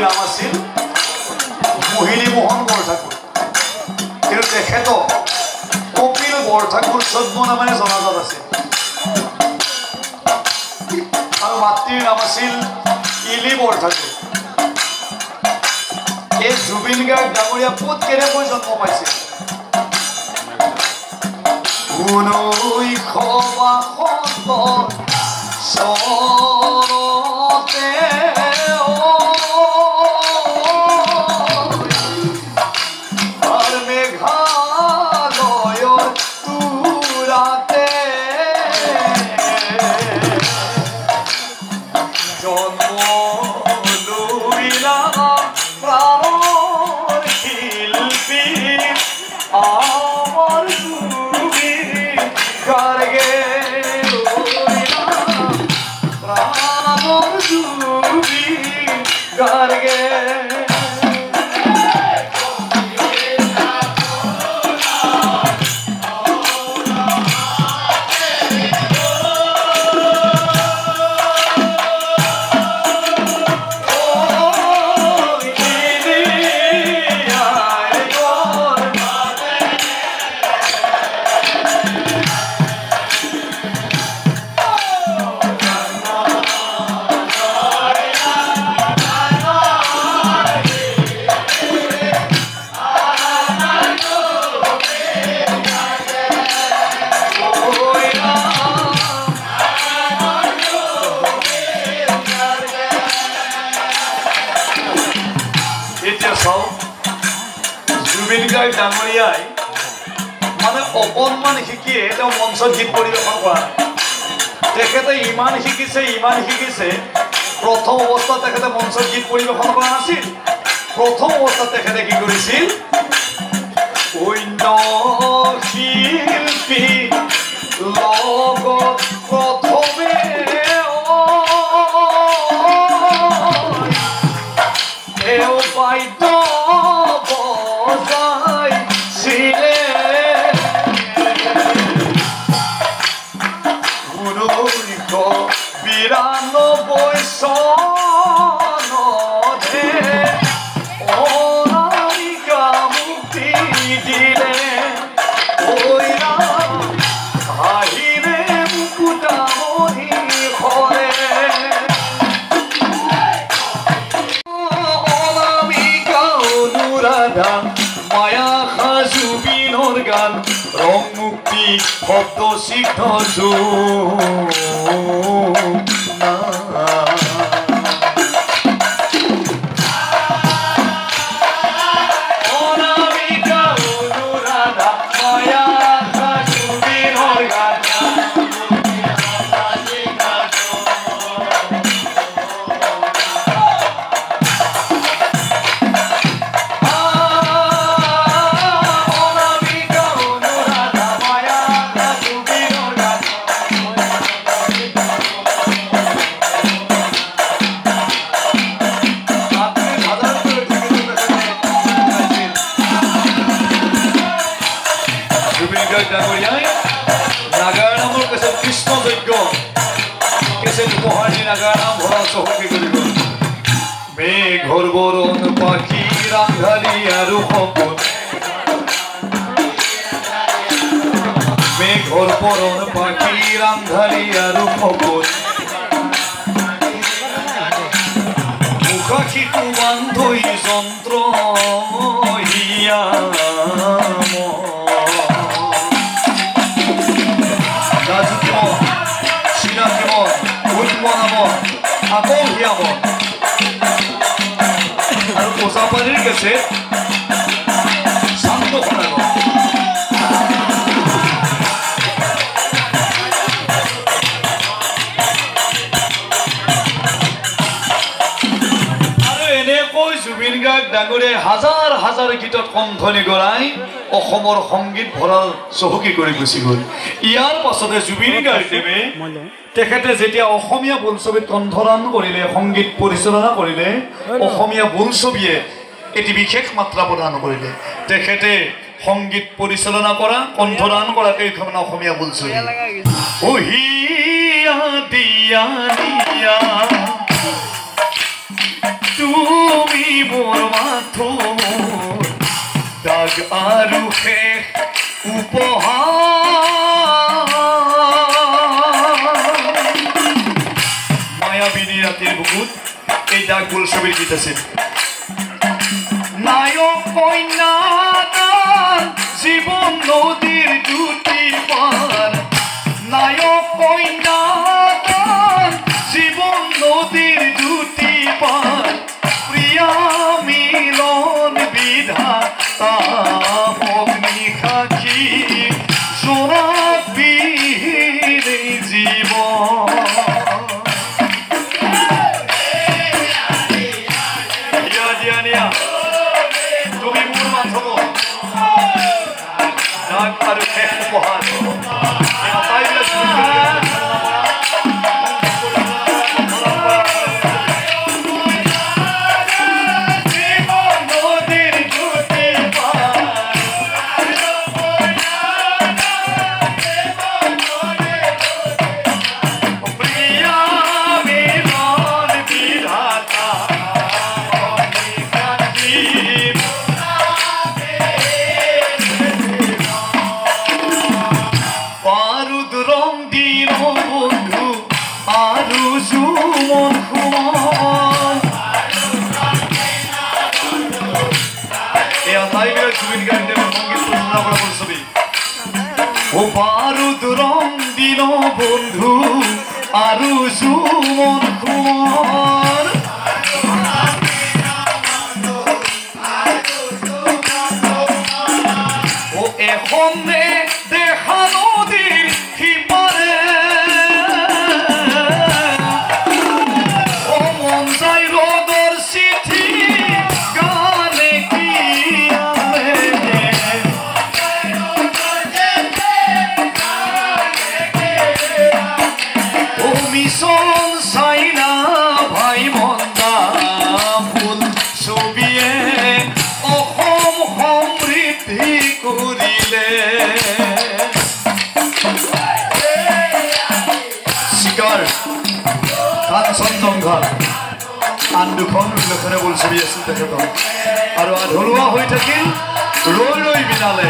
নাম আছিল মোহিনী মোহন বৰঠাকুৰ কিন্তু তেখেতক কপিল বৰঠাকুৰ ছদ্ম নামেৰে জনাজাত আছিল আৰু মাতৃৰ নাম আছিল ইলি বৰঠাকুৰ এই জুবিন গাৰ্গ ডাঙৰীয়া ক'ত কেনেকৈ জন্ম পাইছিল কোনৈ সবাসত চৰতে আৰ মেঘালয়ৰ তুৰাতে জন্ম লইলা প্ৰাণৰ শিল্পী আমাৰ জুবিন গাৰ্গে प्राणर जूबी गार्गे জুবিন গাৰ্গ ডাঙৰীয়াই মানে অকণমান শিকিয়ে তেওঁ মঞ্চত গীত পৰিৱেশন কৰা তেখেতে ইমান শিকিছে প্ৰথম অৱস্থাত তেখেতে মঞ্চত গীত পৰিৱেশন কৰা নাছিল প্ৰথম অৱস্থাত তেখেতে কি কৰিছিল অন্য শিল্পী লগত প্ৰথমে তেওঁ বাদ্য বজাইছিলে 1992 চনতে অনামিকা মুক্তি দিলে ঐৰা আহিলে মুকুতামণি হৰে মায়া জুবিনৰ গান ৰং মুক্তি শব্দ সিদ্ধ অনামিকা অনুৰাধা মায়া জুবিনৰ গান নাগাৰ নামৰ কেছে কৃষ্ণ যজ্ঞ কেছে উপহাৰ দি নাগাৰ নাম ভৰা চহকী কৰি গ'ল মেঘৰ বৰণ পাখি ৰাংধাৰী আৰু সপোন মেঘৰ বৰণ পাখি ৰাংধাৰী আৰু সপোন মুখাশিকু বান্ধৈ যন্ত্ৰ হিয়া আকৌ হিয়াব আৰু কোচাপানীৰ কেছে শান্ত খনাব আৰু এনেকৈ জুবিন গাৰ্গ ডাঙৰীয়াই হাজাৰ হাজাৰ গীতত কণ্ঠনি গৰাই অসমৰ সংগীত ভঁৰাল চহকী কৰি গুচি গ'ল ইয়াৰ পাছতে জুবিন গাৰ্গদেৱে তেখেতে যেতিয়া অসমীয়া বোলছবিত কণ্ঠদান কৰিলে সংগীত পৰিচালনা কৰিলে অসমীয়া বোলছবিয়ে এটি বিশেষ মাত্ৰা প্ৰদান কৰিলে তেখেতে সংগীত পৰিচালনা কৰা কণ্ঠদান কৰা কেইখনমান অসমীয়া বোলছবি ওহিয়া দিয়া দিয়া তুমি মোৰ মাথোঁ দাগ আৰু শেষ উপহাৰ মায়াবিনী ৰাতিৰ বুকুত এই দাগ বোলছবিৰ গীত আছিল নায়ক কন্যা জীবন নদীৰ দুটি পাৰ নায়ক কন্যা জীবন নদীৰ দুটি পাৰ প্ৰিয়া মিলন বিধাতা অগ্নি সাক্ষী জোনাক বিহীন জীৱন তুমি মোৰ মাথোঁ দাগ আৰু শেষ উপহাৰ বাৰুদ ৰং দিন বন্ধু আৰু জুমন কুমার ও এখন দেখা নদীর সিপারে ও মন যাই রোদর চিঠি গানে কি মিশন চাইনা ভাই মন্দা ফুল ছবিয়ে অসম সমৃদ্ধি কৰিলে চিকাৰ কাঞ্চনজংঘা আন দুখন উল্লেখনীয় বোলছবি আছিল তেখেতৰ আৰু আধৰুৱা হৈ থাকিল ৰৈ ৰৈ বিনালে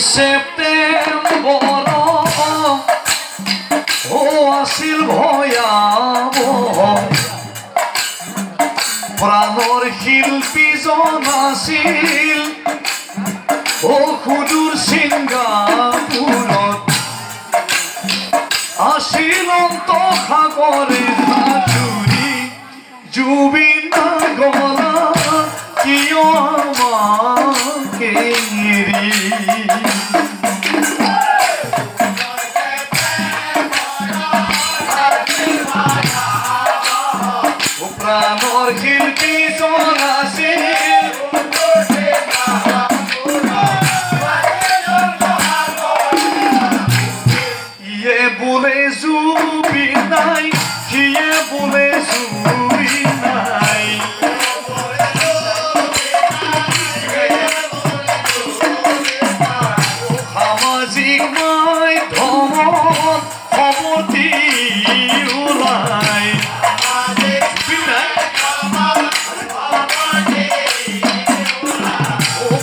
সেপ্টেম্বৰ ও আছিল ভয়াবহ প্ৰাণৰ শিল্পীজন আছিল ও সুদূৰ ছিংগাপুৰত আছিল অন্তঃসাগৰে সাঁতুৰি জুবিন গলা কিয় আমাকে এৰি প্ৰাণৰ শিল্পীজন আছিল ইয়ে বোলে জুবিন নাই সিয়ে বোলে জুবিন নাই সামাজিক মাধ্যমত খবৰটি ওলাই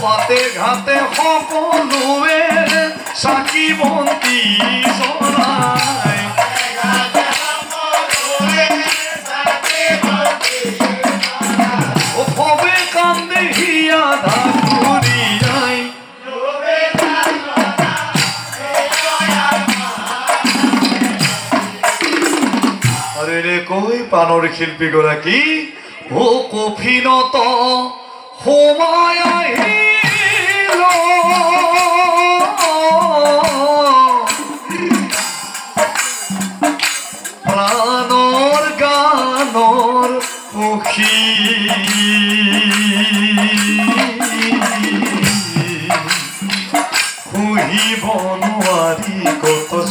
বাটে ঘাটে সকলোৱে চাকি বন্তি জ্বলাই সবে কান্দে হিয়া ধাকুৰিয়াই আৰু এনেকৈ প্ৰাণৰ শিল্পীগৰাকী ও কফিনত সোমাই আহিল প্ৰাণৰ গানৰ পুখী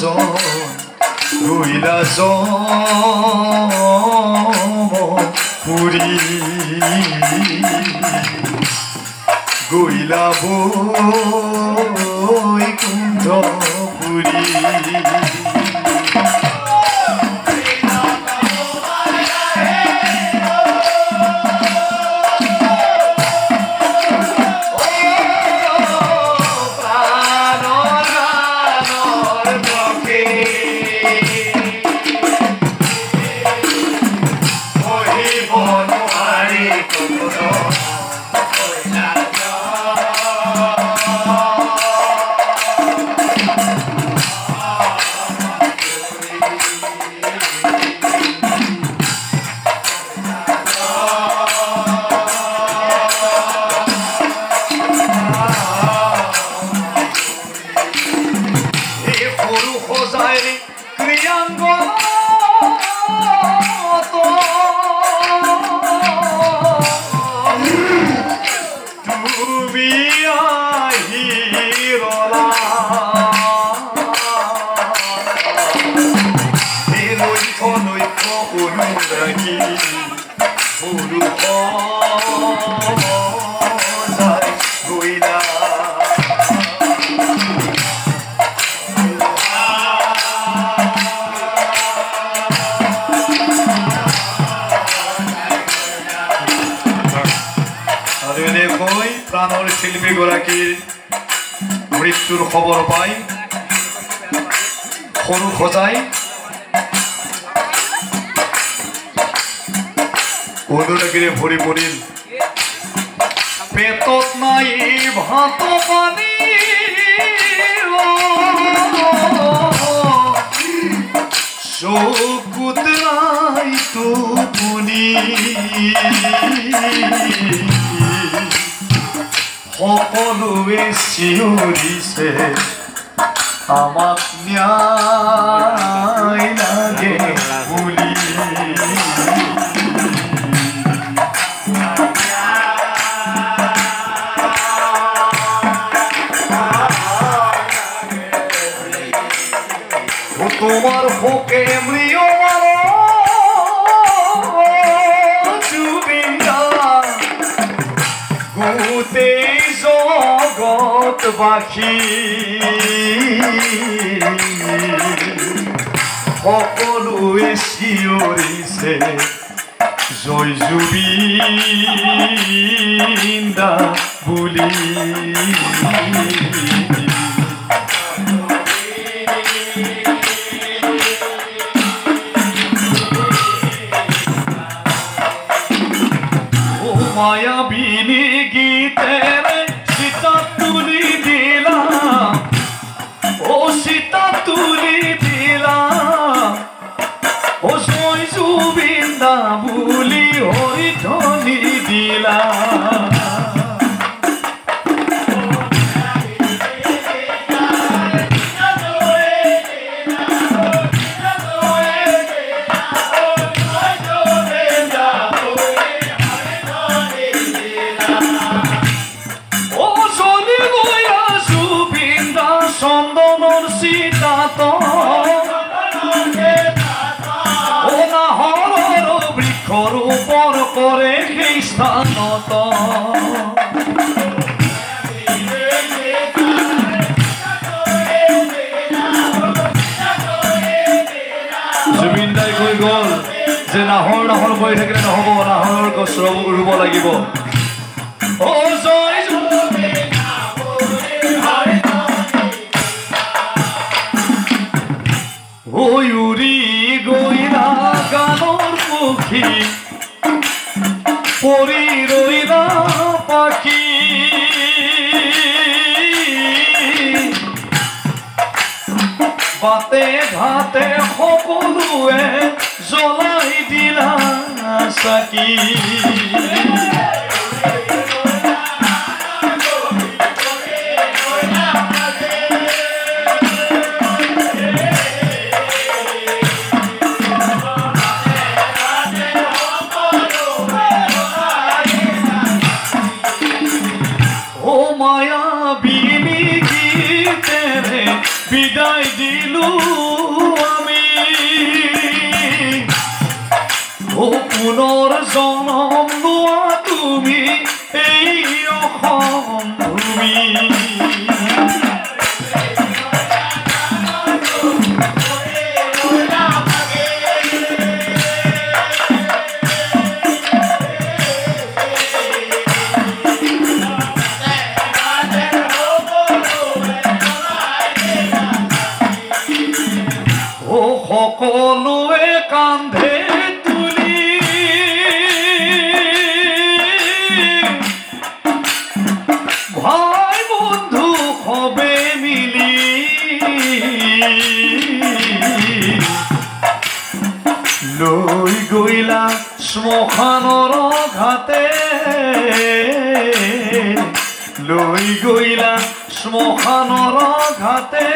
ভজন গইলা পুৰী গইলা বৈকুণ্ঠ পুৰী প্ৰাণৰ শিল্পীগৰাকীৰ মৃত্যুৰ খবৰ পাই সৰু সজাই অনুৰাগীৰে ভৰি পৰিল পেটত নাই ভাত পানী চকুত নাই টোপনি সকলোৱে চিঞৰিছে আমাক ন্যায় লাগে বুলি তোমাৰ বুকে মৃয়মান গোটেই জগতবাসী সকলোৱে চিঞৰিছে জয় জুবিন দা বুলি মায়াবিনী গীতের সীতা তুলি দিলাম ও সীতা তুলি দিলাম ও জয় জুবিন দা বুলি হরিধ্বনি দিলাম চন্দনৰ সীতাত অনাহৰৰ বৃক্ষৰ ওপৰ কৰে সেই স্থানত জুবিন দাই কৈ গ'ল যে নাহৰ নাহৰ বৈ থাকিলে নহ'ব নাহৰৰ গছ ৰুব লাগিব অ জয় উৰি গইলা গানৰ পক্ষী পৰি ৰৈলা পাখি বাটে ঘাটে সকলোৱে জ্বলাই দিলা চাকি মায়াবিনী গীতেৰে বিদায় দিলো জনম লোৱা তুমি এই অসম ভূমি সকলোৱে কান্ধে তুলি ভাই বন্ধু সবে মিলি লৈ গৈলা শ্মশানৰ ঘাটে লৈ গৈলা শ্মশানৰ ঘাটে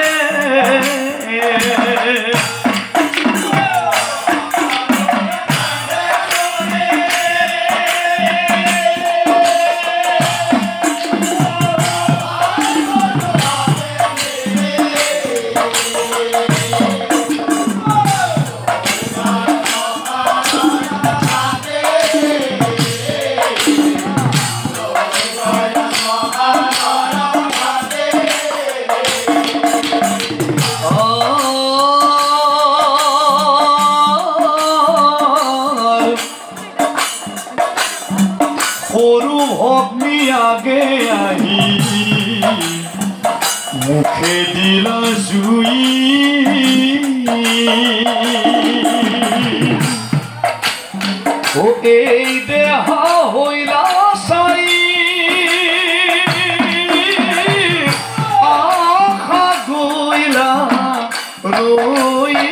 সৰু ভগ্নী আগে আহি মুখে দিলা জুই ও এই দেহা হইলা চাই আশা গইলা ৰৈ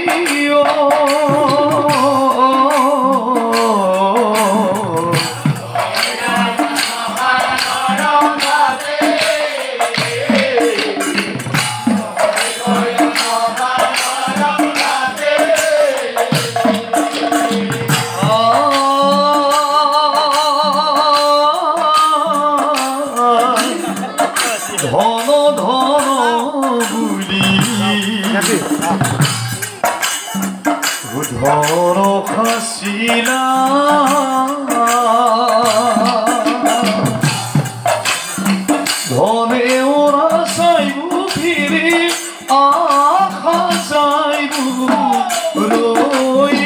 ধন ধন বুলি ধন খাচিলা ধনে ওৰা চাইবু ফিৰি আশা চাইবু ৰই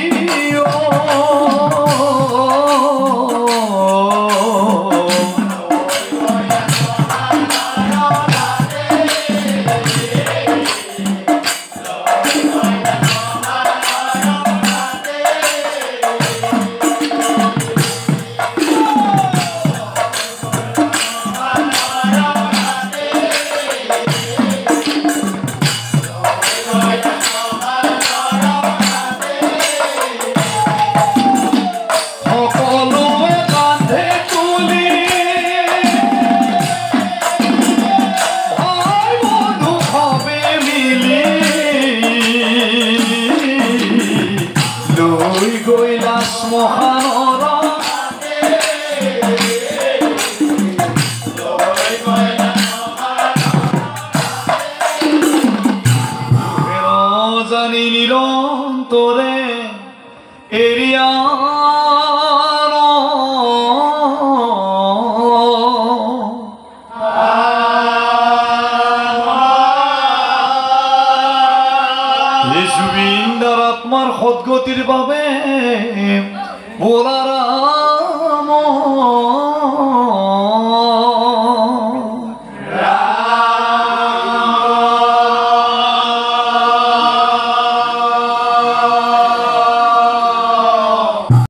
জানি নিৰন্তৰে এৰিয়া জুবিন দাৰ আত্মাৰ সদ্গতিৰ বাবে বোলাৰ